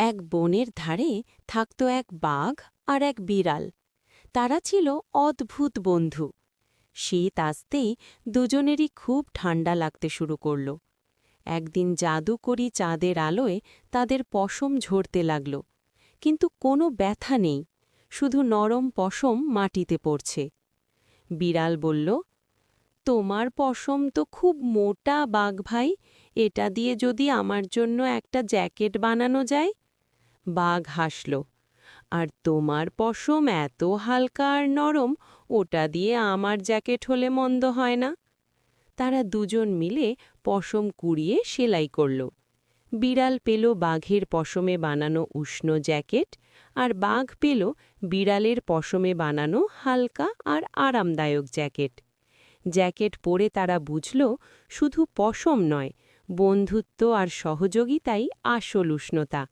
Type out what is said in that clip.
এক বনের ধারে থাকত এক বাঘ আর এক বিড়াল। তারা ছিল অদ্ভুত বন্ধু। শীত আসতেই দুজনেরই খুব ঠান্ডা লাগতে শুরু করল। একদিন জাদুকরি চাঁদের আলোয় তাদের পশম ঝরতে লাগল, কিন্তু কোনো ব্যথা নেই, শুধু নরম পশম মাটিতে পড়ছে। বিড়াল বলল, তোমার পশম তো খুব মোটা বাঘ ভাই, এটা দিয়ে যদি আমার জন্য একটা জ্যাকেট বানানো যায়। বাঘ হাসল, আর তোমার পশম এত হালকা আর নরম, ওটা দিয়ে আমার জ্যাকেট হলে মন্দ হয় না। তারা দুজন মিলে পশম কুড়িয়ে সেলাই করল। বিড়াল পেল বাঘের পশমে বানানো উষ্ণ জ্যাকেট, আর বাঘ পেল বিড়ালের পশমে বানানো হালকা আর আরামদায়ক জ্যাকেট। জ্যাকেট পরে তারা বুঝল, শুধু পশম নয়, বন্ধুত্ব আর সহযোগিতাই আসল উষ্ণতা।